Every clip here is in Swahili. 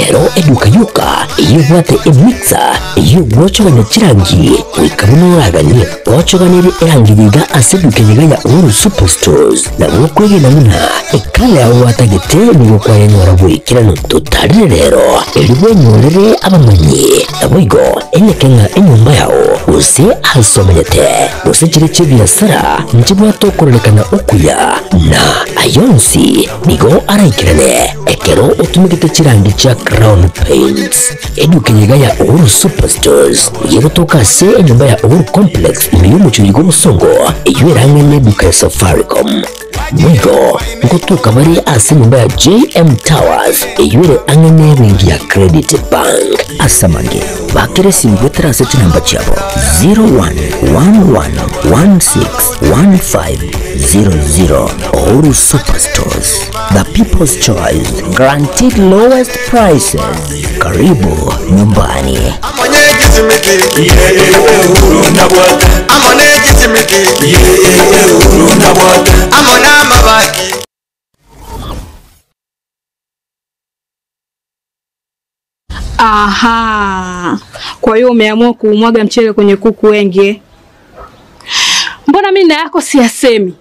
ero eduka yuka iyo bwate emixer iyo bwocho ganya chirangi wikabuno ragani bwocho ganiri erangiriga aseduke nyiganya uru superstores na mwokwege na muna ekale ya watagete nigo kwa yenyora bwikirano tutarire rero eliwe nyolere abamanyi na boigo enyekenga enyumba yao use hasomeyete use chireche biasara njibwa tokorelekana okuya na ayonsi nigo araikirane ekero utumikite chirangi cha Crown Paints eduke nyiganya uru superstores yero toka se enyumba ya uru complex imiyumu churigo musongo iyo rangane duka ya Safaricom Mwigo, ngotuka bari ase nyumba ya JM Towers eyure angane wingi ya Credit Bank asamange bakire simbwetera ase chinamba chabo 0111161500 Oru Superstores, the people's choice, guaranteed lowest prices. Karibu nyumbani. Aha, kwa hiyo umeamua kuumwaga mchele kwenye kuku wengi. Mbona mimi na yako siyasemi?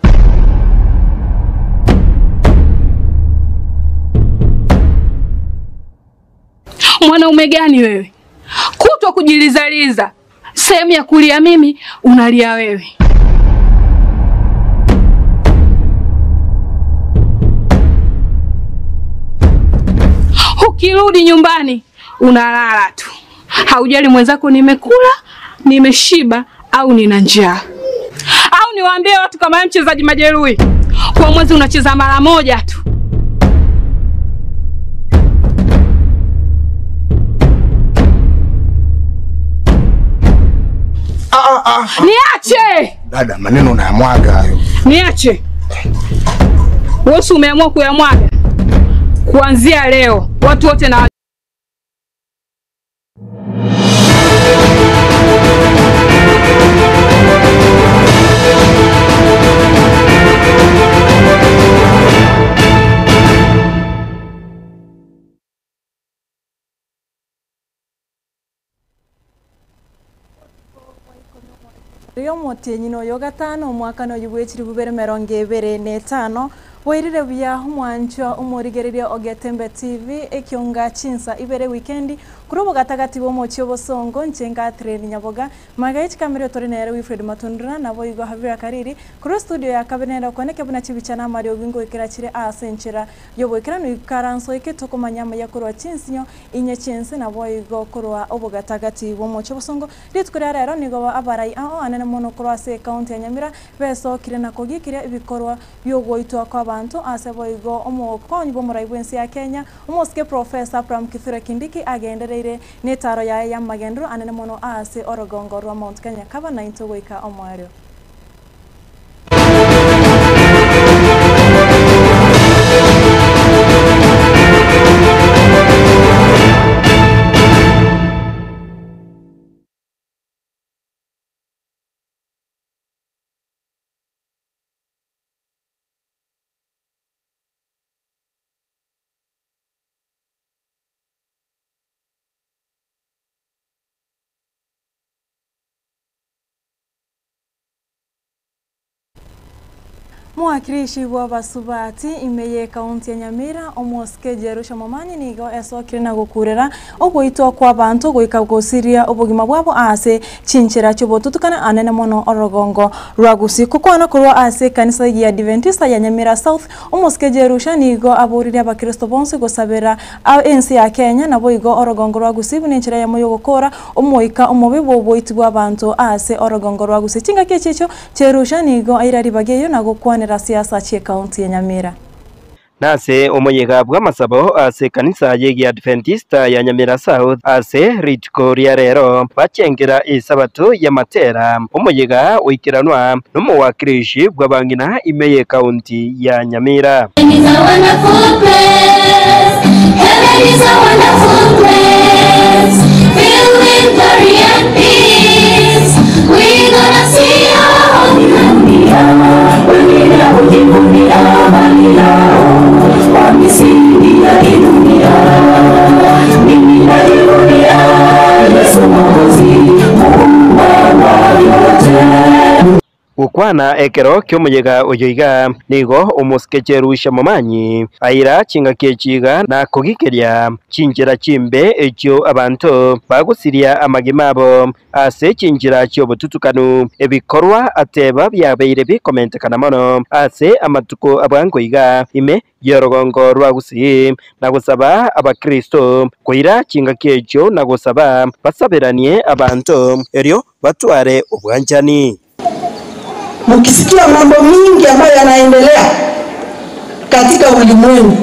Mwanaume gani wewe? Kutwa kujilizaliza. Sehemu ya kulia mimi, unalia wewe. Ukirudi nyumbani, unalala tu. Haujali mwenzako nimekula, nimeshiba au nina njaa. Au niwaambie watu kama mchezaji majeruhi. Kwa mwezi unacheza mara moja tu. Niache! Dada, maneno unayamwaga hayo. Niache. Wewe umeamua kuyamwaga. Kuanzia leo watu wote na Rio motinyino yo gatano mwaka no yubwechiri bubere 2025 Wairire bya humwancho umurigereria Ogetembe TV ekionga chinsa ibere weekendi kurobo gatagati bo mochyo bosongo nchenga treni nyaboga magaichi kamero torinere Wilfred Matundura nabo igo havira kariri kuro studio ya kabinera koneke buna chibichana Mario Gingo ikirachire asenchera yobo ikirano ikaranso iketoko manyama yakoro chinsinyo inye chinse nabo igo kurwa obo gatagati bo mochyo bosongo ritukura rero nigo abarai ao anene mono kurwa se county ya Nyamira beso kirena kogikire ibikorwa byogoitwa kwa bantu asebo igo omukonyi bo muraibwensi ya Kenya umuske Professor Pram Kithure Kindiki agendereire netaro ya magendro anene mono ase orogongo rwa Mount Kenya kaba 90 weka omwario Mwakirishi wa basubati imeye kaunti ya Nyamira omoske Jerusha Momanyi nigo esokire na gukurera ogoitwa kwa bantu goikagosiria obugima bwabo ase chinchira chobotutukana anene mono orogongo rwagusi kukwana kurwa ase kanisa ya Adventista ya Nyamira South omoske Jerusha nigo aburiri abakristo bonse gosabera ensi ya Kenya nabo igo orogongo rwagusi buninchira ya moyo gukora omoika omobibo boitwa abantu ase orogongo rwagusi chinga kechicho Jerusha nigo airari bageyo na gukwana siasa chie kaunti ya Nyamira. Nase omonyega bwa masabo ase kanisa yegi Adventista ya Nyamira South ase ritko ria rero bachengera isabato ya matera omonyega oikiranwa nomo wakirishi bwa bangina imeye kaunti ya Nyamira. akwana ekero ky'omuyega oyoiga nigo omusikecherusha momanyi aira chingaki chiga na kugikiria chinjira chimbe ekyo abantu bagusiria amagimabo ase chinjira cy'obututukanu ebikorwa ateba byabeire bikomentekana mono ase amatuko abwangoiga ime yorogongo rwagusi na gusaba abakristo kuira chingaki ekyo na gusaba basabiranie abantu eryo batware obwanjani. Mkisikia mambo mingi ambayo yanaendelea katika ulimwengu,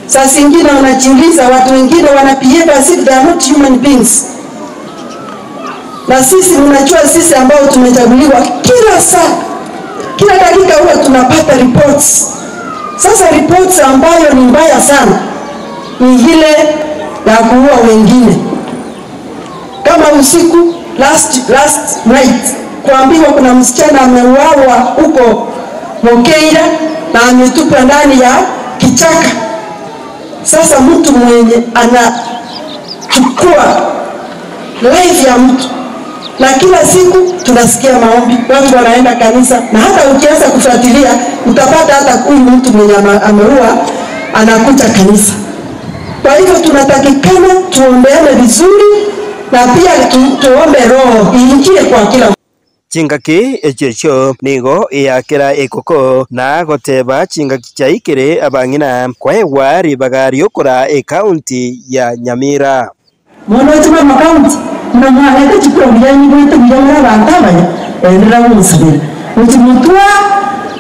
saa zingine unajiuliza watu wengine wanabehave as if they are not human beings. Na sisi mnajua sisi ambao tumechaguliwa kila saa, kila dakika huwa tunapata reports. Sasa reports ambayo ni mbaya sana ni ile ya kuua wengine. Kama usiku last night kuambiwa kuna msichana ameuawa huko Mokeira na ametupwa ndani ya kichaka. Sasa mtu mwenye anachukua life ya mtu, na kila siku tunasikia maombi, watu wanaenda kanisa, na hata ukianza kufuatilia utapata hata huyu mtu mwenye ameua anakuja kanisa. Kwa hivyo tunatakikana tuombeane vizuri na pia tuombe roho iingie kwa kila chingaki echecho nigo yakira ekoko na goteba chingaki chaikire abangina kwaewa ribagari okora county ya Nyamira. Mono chuma county na mwana chikro byanyi bwite byamara bantabanya endera umusabira utimutwa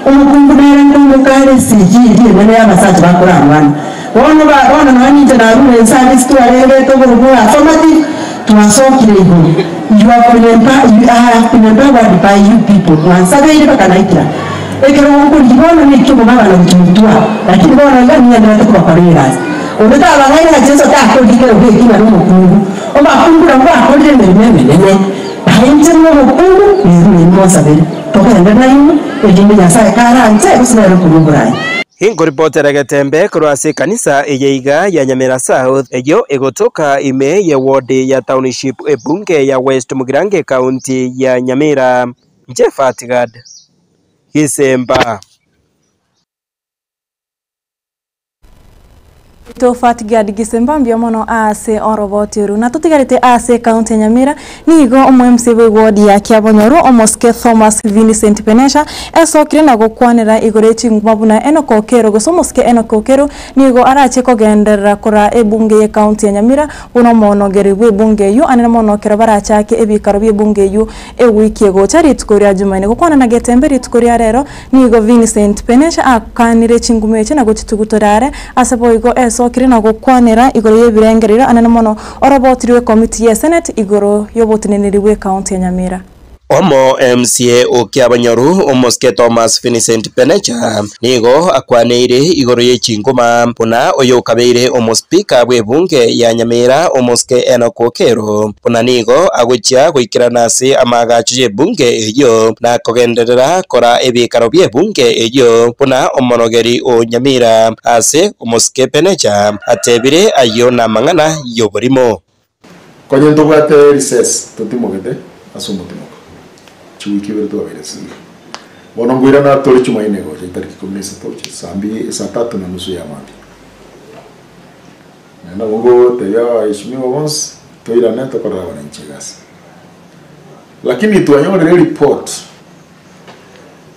umukumbura ngumukare sijiri nene abasaje bakurangwana bona nani jana nsani stware to burwa affirmative tuwasokire ibu you have been empowered by you people wansabeire bakanaitira ekero ngulibona nikyo mabana mutwa lakini bona ngani ndio tukakorera ubeta abanganya jeso takodikero kwekina n'umukungu oba kumbura ngo akodire nene bahinze n'umukungu ni mosabire tokenda nayo ejindi nyasaye karanje kusinara kumburayi. Hingo ripotera Getembe kurwase kanisa eyeiga ya Nyamira South eyo egotoka ime ya ward ya township ebunge ya West Mugirange county ya Nyamira. Jefatigad Hisemba Tofatigad Gisemba mbia mono ase orobotiru na tutigarite ase county ya Nyamira nigo omwemsebe ward ya Kiabonyoru omoske Thomas Vincent Penesha esokire na gukwanira igorechi ngumabuna enokokero gosomoske enokokero nigo arache kogenderera kora ebunge ya county ya Nyamira uno monogere bwebunge yu anene monokera barachake ebikaro byebunge yu ewikie gocha ritkoria Jumaine gukwana na Getembe ritkoria rero nigo Vincent Penesha akanire chingumeche na gochitugutorare asebo igo sokire na gukwanira igoro yebirengerera anene mono orobotiriwe committee ya Senate igoro yobotineneriwe county ya Nyamira. Omo MCA Okiabonyoru omoske Thomas Vincent Penesha nigo akwaneire igoro yechingoma puna oyo kabeire omospika bwebunge ya Nyamira omoske enokokero puna nigo agocha goikira nase amagacho yebunge eyo na kogenderera kora ebikaro byebunge eyo puna omonogeri o Nyamira ase omoske Penesha atebire ayo na mangana yoborimo konyento bwate recess totimogete asumutimo wiki wetu waberesi bono ngwira na tori Jumaine go tariki 13 sambi saa 3:30 ya mambi na ngogo teya ishimiwa once toira neto kwa wananchi gasi lakini tuanyore report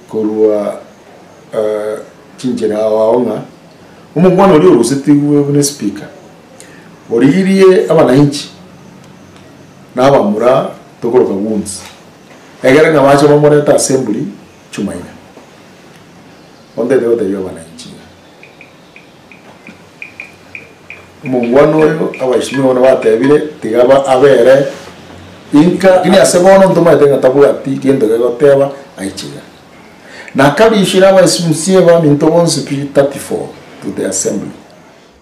kurwa chinjira waonga umugwana uri urusiti we speaker oririye abananchi n'abamura tokoroka wunzi egera nga bacho bamoreta assembly Jumaine onde deo de yo bananchi mungwano yo abashimi bona batebire tigaba abere inka ini asebono ntoma tenga tabu ati kiendo ke goteba aichiga na kabishira abasimsie ba mintobonse pi 34 to the assembly.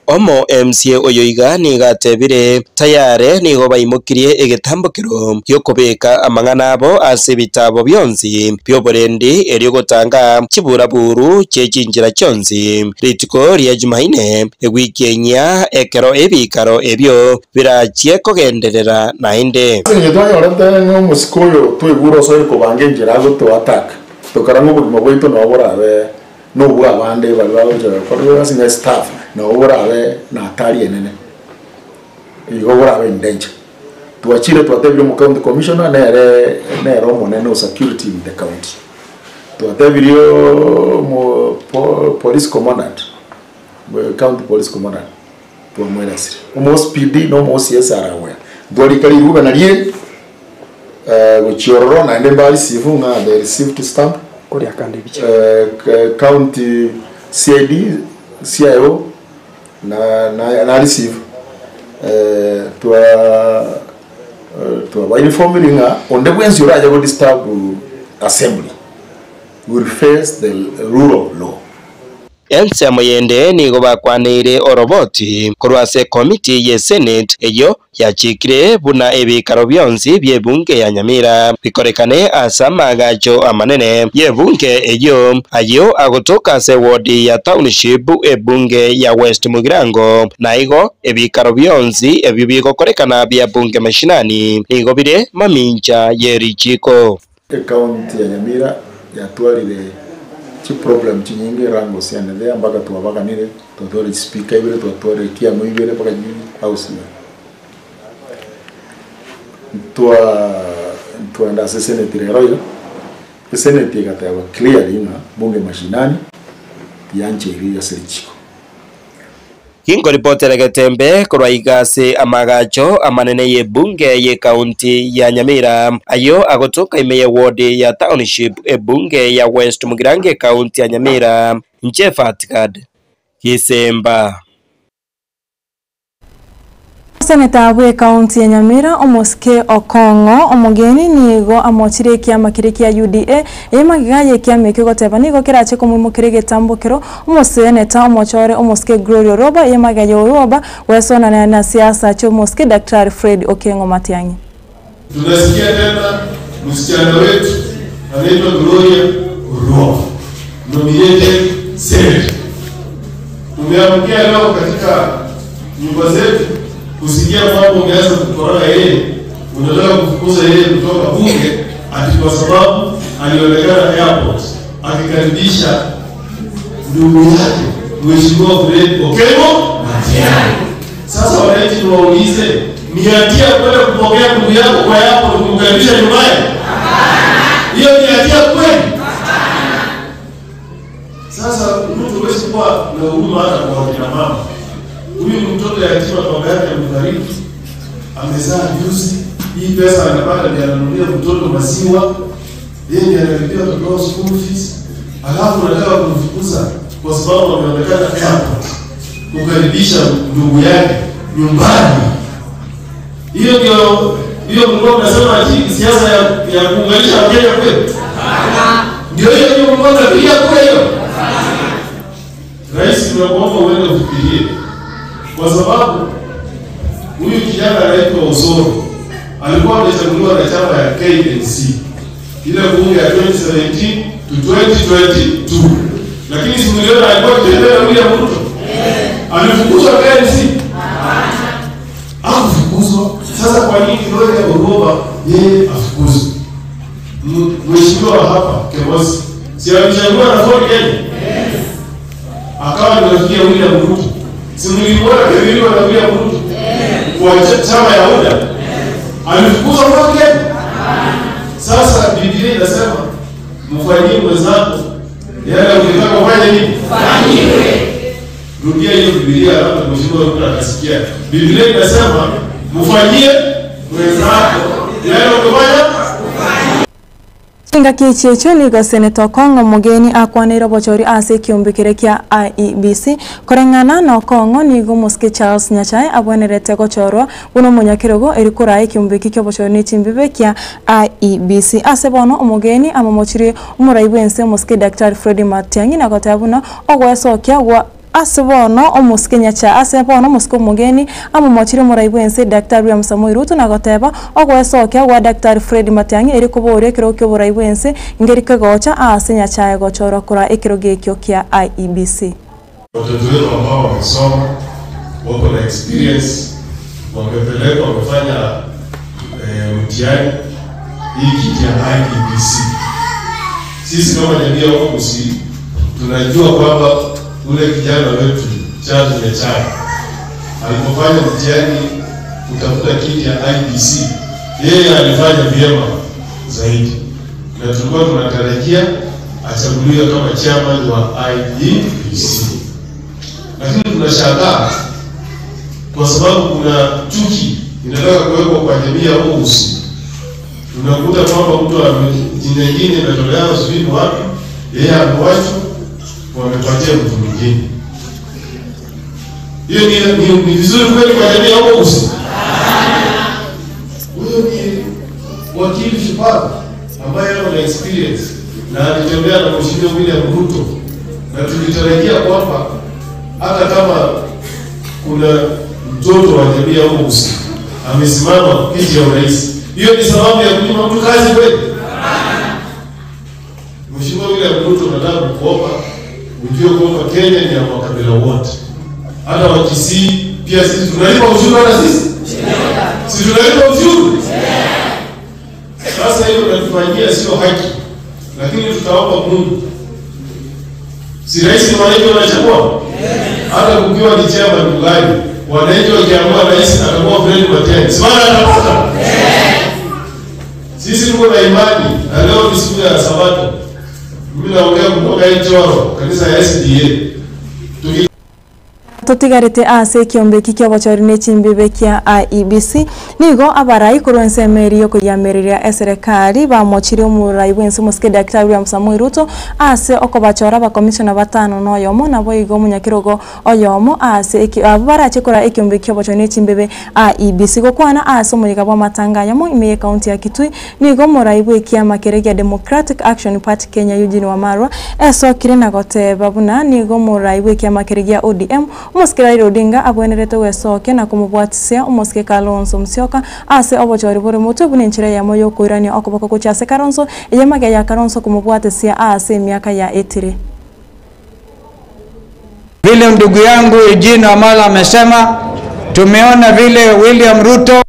Omo MCA oyoiga ni gatebire tayare nigo baimukirie egetambukiro yo kubeka amangana abo ase bitabo byonzi byoborendi eri gotanga kiburaburu cyechinjira cyonzi ritiko rya Jumaine egwikenya ekero ebikaro ebyo birachye kogenderera nainde nge twanyorete ngo musikoyo tweguro so ko bangenjira go to attack tokarango bugima bwito no burabe no bwa bande balwa jo ko singa staff no burabe na atari enene igo burabe ndenje tuachire twatebire mu county commissioner nere monene security in the county twatebire mu police commandant county police commandant tuamwelesire umo speed no mo CSR awe dori kali ruba na rie guchiororo na ndemba receive nga the received stamp kuri akandi biche county CID CIO na receive to informing nga onde bwenzi uraje go disturb assembly will face the rule of law. Ense moyende nigo bakwanire oroboti kurwase committee ye Senate eyo yachikire buna ebikaro byonzi byebunge ya Nyamira bikorekane asama gacho amanene yebunge eyo ayo agotoka se ward ya township ebunge ya West Mugirango naigo ebikaro byonzi ebibiko korekana bya bunge mashinani nigo bire mamincha yerichiko county ya Nyamira yatwalire chi problem chinyingi rango siane there mpaka tuwabakanire tutore speaker ibere tutore kia muibere paka jini house tuanda senate rero senate ikatawa clear ina bunge mashinani yanche iri asirichiko Kingo reporter Getembe kurwa igase amagacho amanene ye bunge ye county ya Nyamira ayo agotoka imeye ward ya township ebunge ya West Mugirango county ya Nyamira Nchefatkad Kisemba Seneta bwe county ya Nyamira Omoske Okongo omugeni nigo amochire kiama kirikia UDA emagigaye kiama kigoteba nigo kirache kumumukire getambukiro umuseneta omochore Omoske Gloria Roba yemagaye Roba wesona na siasa cho Omoske Dr. Fred Okengo Matiang'i. Tunasikia tena msichana wetu anaitwa Gloria Roba nominated senator. Tumeamkia leo katika nyumba zetu kusikia mambo umeanza kukorana yeye, unataka kufukuza yeye kutoka bunge ati kwa sababu alionekana airport akikaribisha ndugu yake Mheshimiwa Fred Okengo Matiang'i. Sasa wananchi tuwaulize, ni hatia kwenda kupokea ndugu yako kwa airport kumkaribisha nyumbani? Hiyo ni hatia kweli? Sasa mtu hawezi kuwa na huruma hata kwa kina mama. Huyu ni mtoto yatima, baba yake amefariki, amezaa juzi, hii pesa anapata ndio ananunulia mtoto maziwa, yeye ndiye analipia mtoto school fees, alafu unataka kumfukuza kwa sababu ameonekana airport kukaribisha ndugu yake nyumbani. Hiyo mlikuwa mnasema ati siasa ya kuunganisha Wakenya kwetu? Ndio hiyo mlikuwa mnafikiria kwa hiyo? Rais, tunakuomba uende ufikirie. Kwa sababu huyu kijana anaitwa Osoro alikuwa amechaguliwa na chama ya KNC ile bunge ya 2017 to 2022, lakini si milioni alikuwa kitembea William Ruto alifukuzwa KNC? Hakufukuzwa. Sasa kwa nini Gloria Roba yeye afukuzwe? Mheshimiwa hapa Kemosi si alichaguliwa na Ford Kenya? Akawa anafikia William Ruto. Simulimuona kiliwa na William Ruto kwa chama ya UDA alifukuzwa kwa Kenya. Sasa Biblia inasema mfanyie mwenzako yale unataka kufanya nini? Fanyiwe. Rudia hiyo Biblia hapo Mheshimiwa Ruto akasikia. Biblia inasema mfanyie mwenzako yale unataka Kinga kichecho nigo Seneta Okongo mugeni akwanira bochori ase kiumbikire kia IEBC korengana na Okongo nigo Muske Charles Nyachae abwenerete gochorwa buno munyakirogo erikuraye kiumbiki kyo bochori ni chimbibe kia IEBC ase bono omugeni amamochire umuraibense Muske Dr. Fred Matiang'i na gotabuna ogwesokia gwa Asebono Omoske Nyacha asebono Muske mugeni amumochire muraibense Dr. William Samoei Ruto na goteba ogwesokia gwa Dr. Fred Matiang'i eri kubore kiro kyo muraibense ngeri kagocha ase Nyacha gochora kura ekiro gekyo kia IEBC. Watoto wetu ambao wamesoma wako na experience wamepelekwa wamefanya mtihani hii kitu ya IEBC. sisi kama jamii ya Wakusi tunajua kwamba ule kijana wetu Charles Mechai alipofanya mtihani kutafuta kiti ya IEBC, yeye alifanya vyema zaidi, na tulikuwa tunatarajia achaguliwe kama chairman wa IEBC. Lakini tunashangaa kwa sababu kuna chuki inataka kuwekwa kwa jamii ya Wakusi. Tunakuta kwamba mtu jina lingine imetolewa sivyo wapi, yeye amewachwa wamepatia mtu mwingine. Hiyo ni vizuri kweli kwa jamii ya Wakusi? Huyo ni wakili shupavu ambaye ana experience na alitembea na Mheshimiwa William Ruto, na tulitarajia kwamba hata kama kuna mtoto wa jamii ya Wakusi amesimama kiti ya urais, hiyo ni sababu ya kunyima mtu kazi kweli? Mheshimiwa William Ruto, nataka kukuomba ujue kwamba Kenya ni ya makabila wote. Hata Wakisii pia sisi tunalipa ushuru, hata sisi. Sisi tunalipa ushuru. Sasa hiyo tunatufanyia sio haki. Lakini tutaomba Mungu. Si rais ni wananchi wanachagua? Hata kukiwa ni chama ni gani, wananchi wakiamua rais atakuwa Fred Matiang'i, si maana atapata? Sisi tuko na imani, na leo ni siku ya Sabato. Mimi naongea kutoka Njoro, kanisa ya SDA. Tutigarite ase kiombeki kya bachorine chimbibe kya IEBC nigo abarai kuronse meri yo kuyamerera serikali bamochire umurai wense muske Dr. William Samoei Ruto ase okobachora ba commissioner batano no yomo nabo igo munyakirogo oyomo ase abara chekora ekiombeki kya bachorine chimbibe IEBC gokwana ase muyiga bwa matanganya mu ime county ya Kitui nigo murai bwe kya makerege Democratic Action Party Kenya Eugene Wamalwa eso kirena goteba buna nigo murai bwe kya makerege ODM Umusikira Raila Odinga abwenerete wesoke na kumubwatisia umusikira Kalonzo Musyoka ase obochori bore mutu bunenchira ya moyo kuirania okoboko kuchase Kalonzo yemaga ya Kalonzo kumubwatisia ase miaka ya 80. Vile ndugu yangu Eugene Wamalwa amesema, tumeona vile William Ruto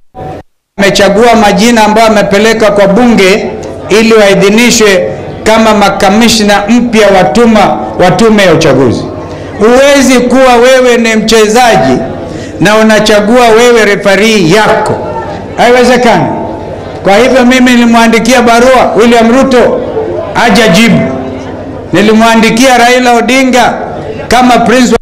amechagua majina ambayo amepeleka kwa bunge ili waidhinishwe kama makamishna mpya wa tume ya uchaguzi. Huwezi kuwa wewe ni mchezaji na unachagua wewe referee yako. Haiwezekani. Kwa hivyo mimi nilimwandikia barua William Ruto hajajibu. Nilimwandikia Raila Odinga kama prince.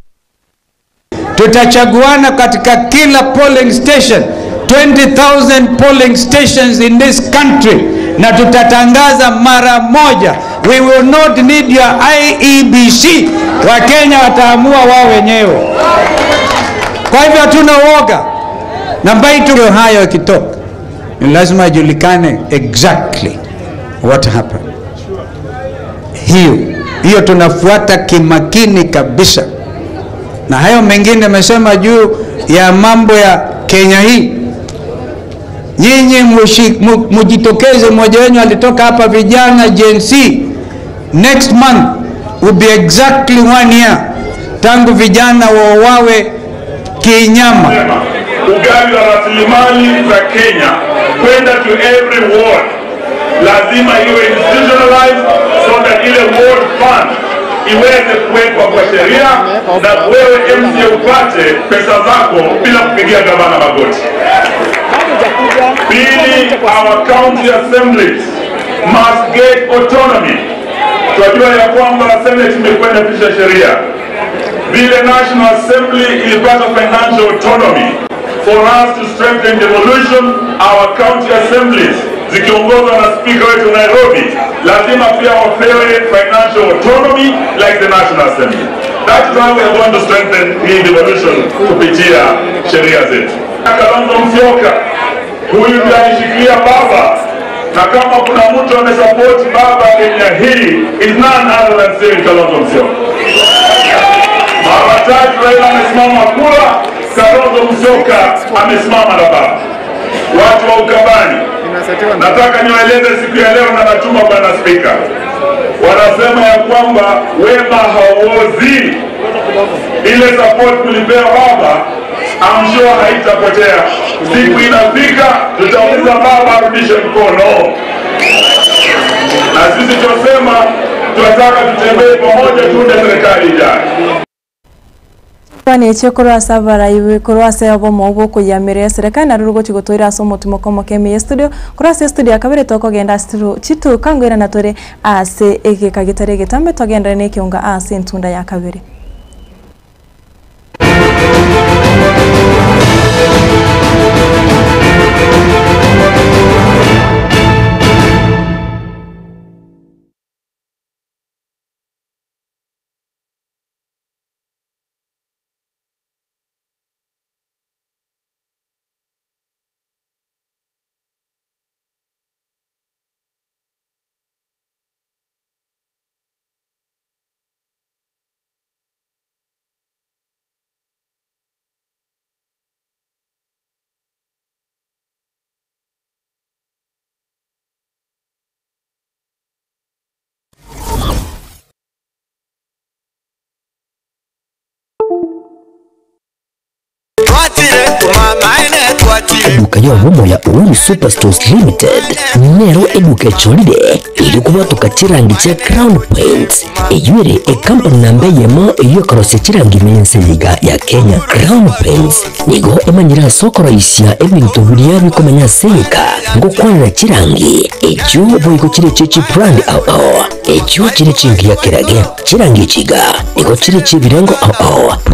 Tutachaguana katika kila polling station, 20,000 polling stations in this country, na tutatangaza mara moja. We will not need your IEBC. Wakenya wataamua wao wenyewe. Kwa hivyo hatuna uoga. Namba hiyo hayo ikitoka, ni lazima ijulikane exactly what happened. Hiyo tunafuata kimakini kabisa. Na hayo mengine amesema juu ya mambo ya Kenya hii. Nyinyi mujitokeze, mmoja wenu alitoka hapa vijana Gen Z. Next month will be exactly 1 year tangu vijana wawe kinyama. Ugavi wa rasilimali za Kenya kwenda to every ward lazima iwe institutionalized so that ile ward fund iweze kuwekwa kwa sheria na wewe MCA upate pesa zako bila kupigia gavana magoti. Pili, our county assemblies must get autonomy. Tunajua ya kwamba Senate imekwenda pisha sheria. Vile National Assembly ilipata financial autonomy. For us to strengthen devolution, our county assemblies zikiongozwa na speaker wetu Nairobi lazima pia wapewe financial autonomy like the National Assembly. That's how we are going to strengthen hii devolution kupitia sheria zetu. Kalonzo Musyoka huyu ndiye alishikilia baba, na kama kuna mtu amesupport baba Kenya hii is none other than Cyril Kalonzo Musyoka. Mara tatu Raila amesimama kura, Kalonzo Musyoka amesimama na baba. Watu wa Ukambani, nataka niwaeleze siku ya leo na natuma bwana spika. Wanasema ya kwamba wema hauozi. Ile support kulipea baba, I'm sure haitapotea. Siku inafika tutauliza baba arudishe mkono. na sisi tunasema tunataka tutembee pamoja, tuunde serikali ijayo. Kwani eche kurasa baraiwe kurasa yabo mobo kuyamire serikali na rugo chigotoira somo tumoko kemi studio kurasa studio akabere toko genda studio chitu kangwira natore ase ege kagitare getambe togenda ne kyonga ase ntunda ya kabere. Eduka ya Momo ya Uhuru Superstores Limited nero eduka choride ili kubatuka chirangi cha Crown Paints eyure company nambe yemo iyo karose chirangi mense liga ya Kenya. Crown Paints nigo emanyira sokoro isya ebintu buriya bikomanya seka ngo kwanira chirangi echo boyiko chire chechi brand echo chire chingi ya kirage chirangi chiga nigo chire chibirengo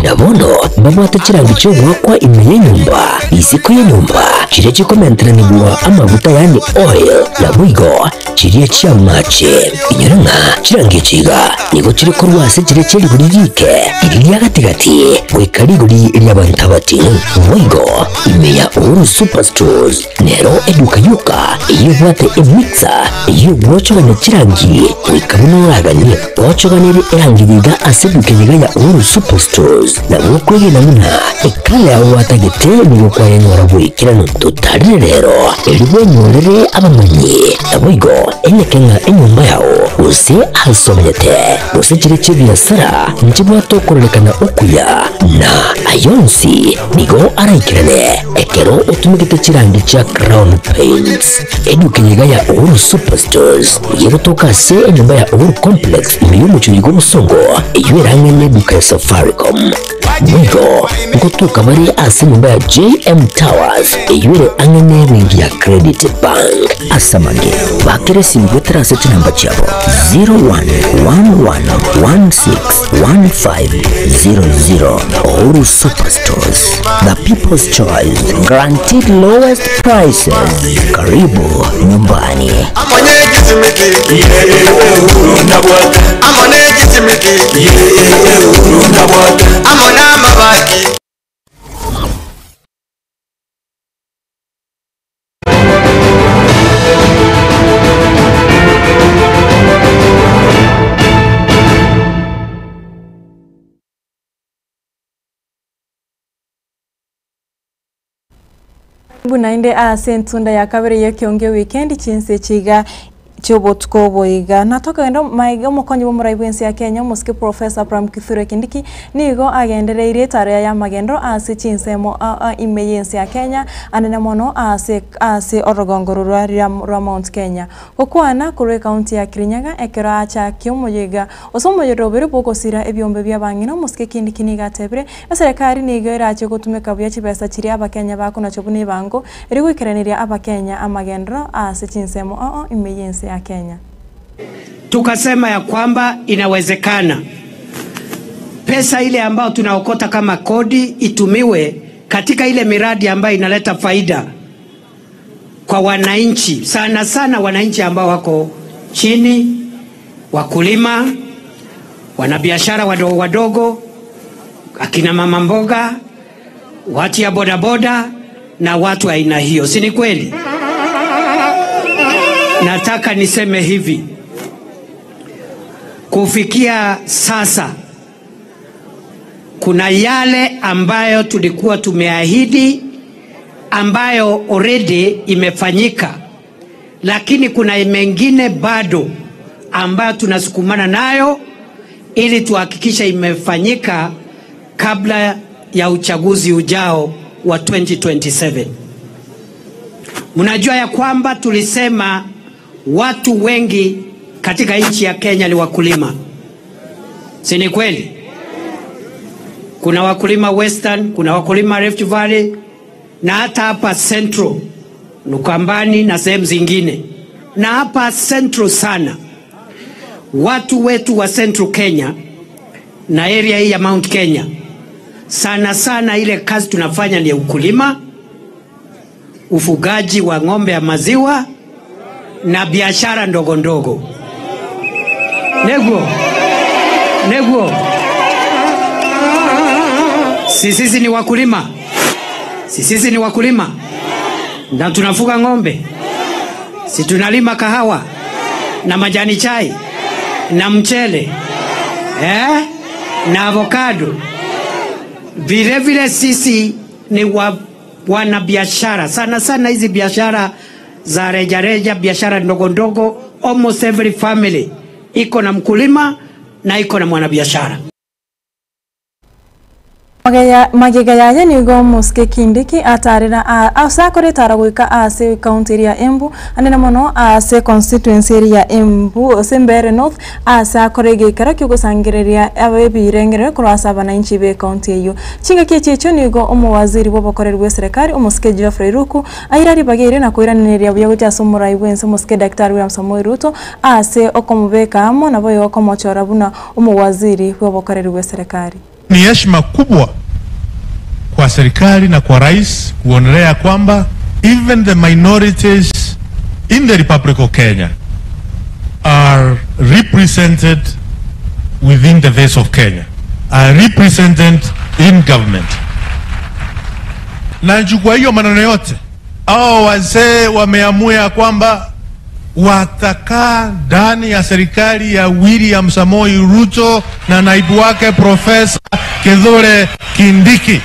nabono babwata chirangi cyo kwa imeye nyumba isiko ya nyumba chire chikomentera nibuwa amavuta yani oil na bwigo chire chia mache inyaranga chirangi chiga nigo chire korwase chire chiri burike iri yagatigati wekari guri lyabantabati bwigo imeya Uhuru Superstores nero eduka yuka iyo bwate emixer iyo bwochoganya chirangi wikabuno raganye bwochoganire erangiriga aseduke nyiganya Uhuru Superstores na mwokwege na muna ekala watagete nigo kwa yenyora bwikirano tutari rero eriwe nyorere abamanyi nabwigo enyekenga enyumba yao use asomyete use chire chibiasara nchibwato korelekana okuya na ayonsi nigo araikirane ekero utumikite chirangi cha Crown Paints eduke nyiganya Uhuru Superstores yegotoka se enyumba ya Uhuru Complex imiyumu chuyigo musongo iyiwerangene duka ya Safaricom Nigo ngotuka bari ase nyumba ya JM Towers eyure angene ringi ya Credit Bank asamage bakere simbetera seti namba chabo 0111161500 Uhuru Superstores, the people's choice, guaranteed lowest prices. Karibu nyumbani. Bunainde ntunda ya kabere yekionge weekend chinse chiga chobotko boiga natoka ndo maiga mukonyi bo muraibensi ya Kenya muske Professor Pram Kithure Kindiki nigo agendereire tare ya magendo ase chinsemo imeyensi ya Kenya anene mono ase orogongorura ya Mount Kenya okwana kure county ya Kirinyaga ekera acha kyomoyega osomoyero bere boko sira ebyombe bya bangino muske Kindiki niga tebere serikali nigo irache gutumika bya chibesa chiri abakenya bakona chobune bango eri gwikeranira abakenya amagendo ase chinsemo imeyensi ya Kenya. Tukasema ya kwamba inawezekana pesa ile ambayo tunaokota kama kodi itumiwe katika ile miradi ambayo inaleta faida kwa wananchi, sana sana wananchi ambao wako chini, wakulima, wanabiashara wadogo wadogo, akina mama mboga, watu ya bodaboda na watu aina hiyo. Si ni kweli? Nataka niseme hivi, kufikia sasa kuna yale ambayo tulikuwa tumeahidi ambayo already imefanyika, lakini kuna mengine bado ambayo tunasukumana nayo ili tuhakikisha imefanyika kabla ya uchaguzi ujao wa 2027. Mnajua ya kwamba tulisema watu wengi katika nchi ya Kenya ni wakulima. Si ni kweli? Kuna wakulima Western, kuna wakulima Rift Valley, na hata hapa Central, Ukambani na sehemu zingine. Na hapa Central sana, watu wetu wa Central Kenya na area hii ya Mount Kenya, sana sana ile kazi tunafanya ni ukulima, ufugaji wa ng'ombe ya maziwa na biashara ndogo ndogo. Neguo. Sisi ni wakulima. Sisi ni wakulima. Na tunafuga ng'ombe. Si tunalima kahawa na majani chai na mchele. Na avocado. Vile sisi ni wana biashara. Sana sana hizi biashara za reja, biashara ndogo ndogo. Almost every family iko na mkulima na iko na mwanabiashara. Magigaya nigo muske kindiki atarira asakore taragwika ase county ya Embu anena mono ase constituency ya Embu Sembere North asakore gikara kyo gusangireria abebirengere kurasa bananchi be county yo chinga kichecho nigo omwaziri bobokorerwe serikali omuske Geoffrey Ruku airari bagire na koiraniria bya gutasomora iwense muske Daktari William Samoei Ruto ase okomubeka amo na boyo okomochora buna omwaziri bobokorerwe serikali. Ni heshima kubwa kwa serikali na kwa rais kuonelea kwamba even the minorities in the Republic of Kenya are represented within the face of Kenya, are represented in government. Na kwa hiyo maneno yote, hao wazee wameamua kwamba watakaa ndani ya serikali ya William Samoei Ruto na naibu wake Profesa Kithure Kindiki.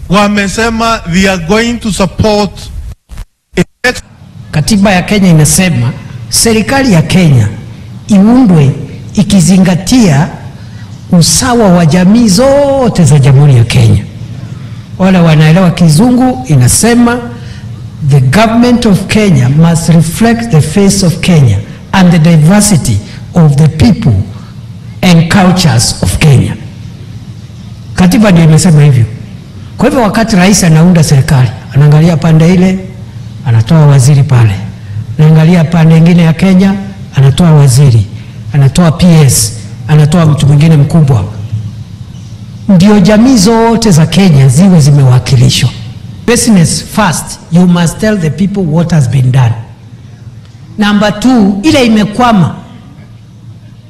Wamesema they are going to support. Katiba ya Kenya inasema serikali ya Kenya iundwe ikizingatia usawa wa jamii zote za Jamhuri ya Kenya. Wale wanaelewa kizungu inasema the government of Kenya must reflect the face of Kenya and the diversity of the people and cultures of Kenya. Katiba ndio imesema hivyo. Kwa hivyo wakati rais anaunda serikali, anaangalia pande ile, anatoa waziri pale. Anaangalia pande nyingine ya Kenya, anatoa waziri, anatoa PS, anatoa mtu mwingine mkubwa. Ndio jamii zote za Kenya ziwe zimewakilishwa. Business first, you must tell the people what has been done. Number 2, ile imekwama.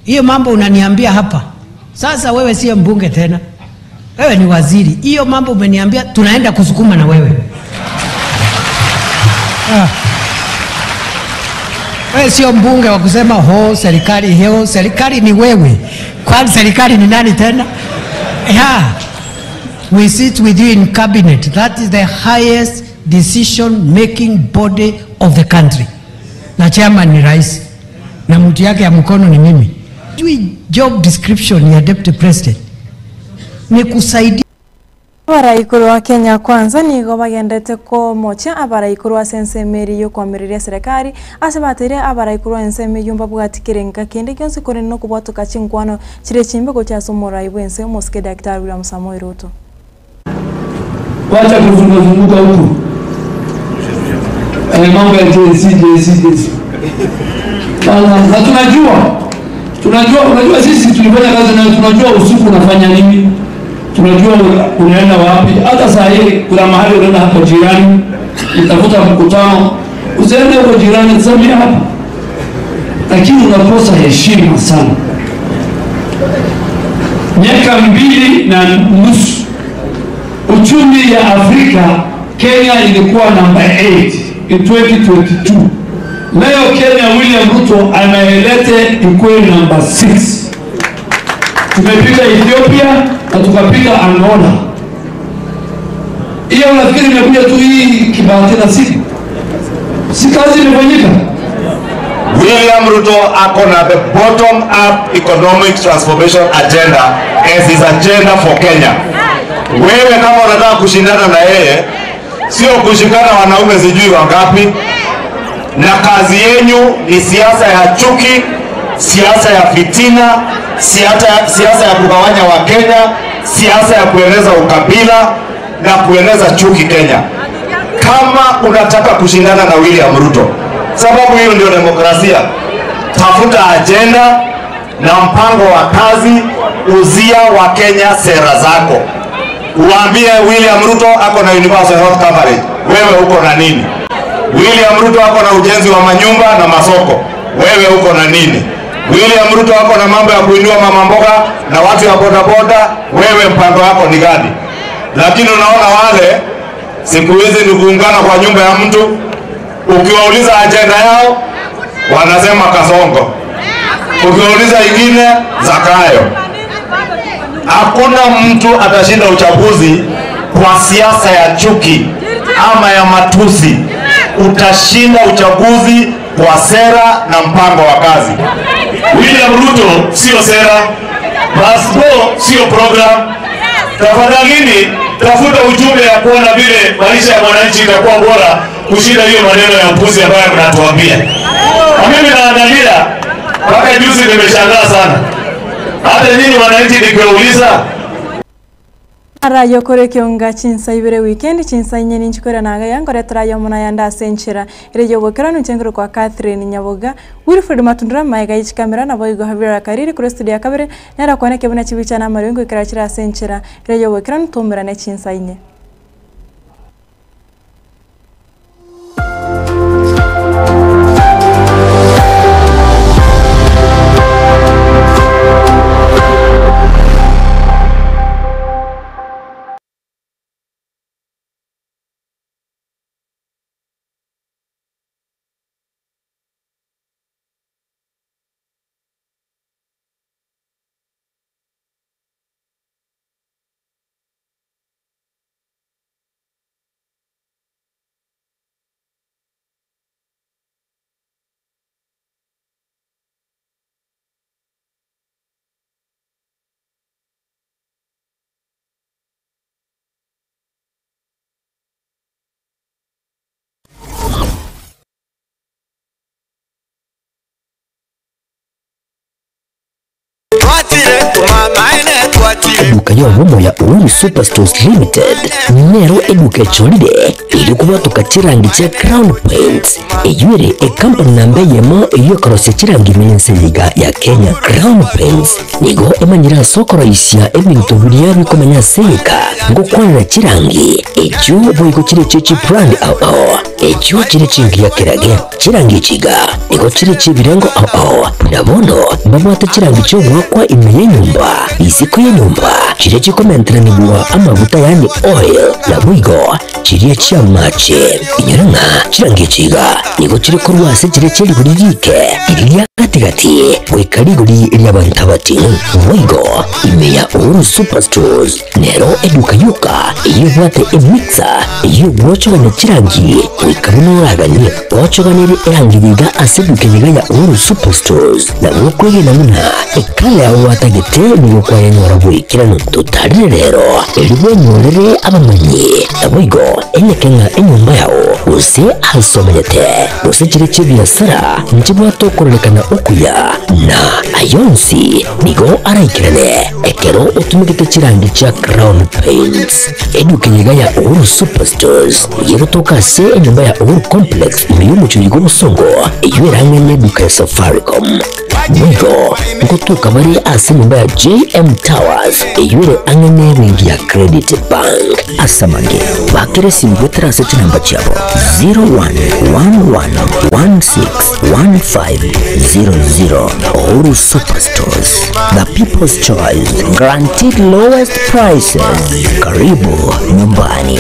Hiyo mambo unaniambia hapa. Sasa wewe sio mbunge tena. Wewe ni waziri. Hiyo mambo umeniambia tunaenda kusukuma na wewe. Wewe sio mbunge wa kusema serikali hiyo, serikali ni wewe. Kwani serikali ni nani tena? We sit with you in cabinet. That is the highest decision-making body of the country. Na chairman ni rais. Na mtu yake ya mkono ni mimi. Job description ya deputy president ni kusaidia Abaraikuru wa Kenya Kwanza nigo bagendete ko mocha abaraikuru wa sensemeri yo kwamiriria serikali asebatire abaraikuru wa enseme yumba bwatikirenga kende kyonse kore no kubwatuka chingwano chire chimbe ko cyasomora ibwense muske Daktari William Samoei Ruto. Wacha kuzunguka huku. Mambo ya JC. Tunajua sisi tulifanya kazi na tunajua usiku unafanya nini. Tunajua unaenda wapi. Hata saa hii kuna mahali unaenda hapo jirani, utafuta mkutano, usiende huko jirani usamia hapa. Lakini unakosa heshima sana. Miaka 2.5 uchumi ya Afrika, Kenya ilikuwa namba 8 in 2022. Leo Kenya William Ruto ameelete ikuwe namba 6. Tumepita Ethiopia na tukapita Angola. Hiyo nafikiri imekuja tu hii kibahati na si kazi imefanyika. William Ruto akona the bottom up economic transformation agenda as his agenda for Kenya. Wewe kama unataka kushindana na yeye, sio kushikana wanaume sijui wangapi. na kazi yenyu ni siasa ya chuki, siasa ya fitina, siasa ya kugawanya Wakenya, siasa ya kueneza ukabila na kueneza chuki Kenya. Kama unataka kushindana na William Ruto, sababu hiyo ndio demokrasia, tafuta agenda na mpango wa kazi, uzia wa Kenya sera zako. Uambie William Ruto ako na universal health coverage, wewe uko na nini? William Ruto ako na ujenzi wa manyumba na masoko, wewe uko na nini? William Ruto ako na mambo ya kuinua mama mboga na watu ya boda boda, wewe mpango wako ni gani? Lakini unaona wale siku hizi ni kuungana kwa nyumba ya mtu, ukiwauliza agenda yao wanasema Kasongo, ukiwauliza ingine Zakayo. Hakuna mtu atashinda uchaguzi kwa siasa ya chuki ama ya matusi. Utashinda uchaguzi kwa sera na mpango wa kazi. William Ruto sio sera, Basbo sio program. Tafadhalini tafuta ujumbe ya kuona vile maisha ya mwananchi itakuwa bora kushinda hiyo maneno ya upuzi ambayo mnatuambia. Mimi naangalia mpaka juzi nimeshangaa sana. Hata nyinyi wananchi nikiwauliza Arayo kore kionga chinsa ibere weekend chinsa nyeni nchikora naga yankore trayo muna yanda senchira irejo bokera nuchengero kwa Catherine Nyaboga Wilfred Matundura maiga ichi kamera na boigo Havira Kariri kure studio kabere nara kwane kebuna chibicha na marengo ikirachira senchira irejo bokera nutomera ne chinsa inye Eduka ya homo ya Uhuru Superstores Limited nero eduka cholide ili kubatuka chirangi cha Crown Paints eyure company namba yemo iyo karose chirangi menenseliga ya Kenya. Crown Paints nigo emanyira sokoro isya ebintu buriya bikomanya seka ngo kwanira chirangi echo boyiko chire chechi brand ao echo chire chingi ya kirage chirangi chiga nigo chire chibirengo ao nabono babata chirangi cyo wakwa imeye nyumba isiko ya nyumba chire chikomentera nibwa amavuta yani oil na bwigo chire chamache inyaranga chirangi chiga nigo chire korwase chire chiri buriyike iriya katigati wekariguri lyabantabati bwigo imeya Uhuru Superstores nero eduka yuka iyo bwate emixer iyo bwochoganya chirangi wikabunuraganye bwochoganire erangiriga asedukeniga ya Uhuru Superstores na bwokwege namuna ekala ya watagete nigo kwa yenyora bwikirano tutarire rero eriwe nyorere abamanyi na bwigo enyekenga enyumba yao use hasomenyete use chire chibiasara nchibwatokorelekana okuya na ayonsi nigo araikirane ekero utumikite chirangi cha Crown Paints edukenyiga ya Uhuru Superstores yerotoka se enyumba ya Uhuru Complex imiyumucho yigo musongo eyueranga neduka ya Safaricom Mwigo ngotuka bari ase nyumba ya JM Towers eyuere angene wingi ya Credit Bank asamange bakere simbwetera seti namba chabo 0111161500 Uhuru Superstores, the people's choice, guaranteed lowest prices. Karibu nyumbani.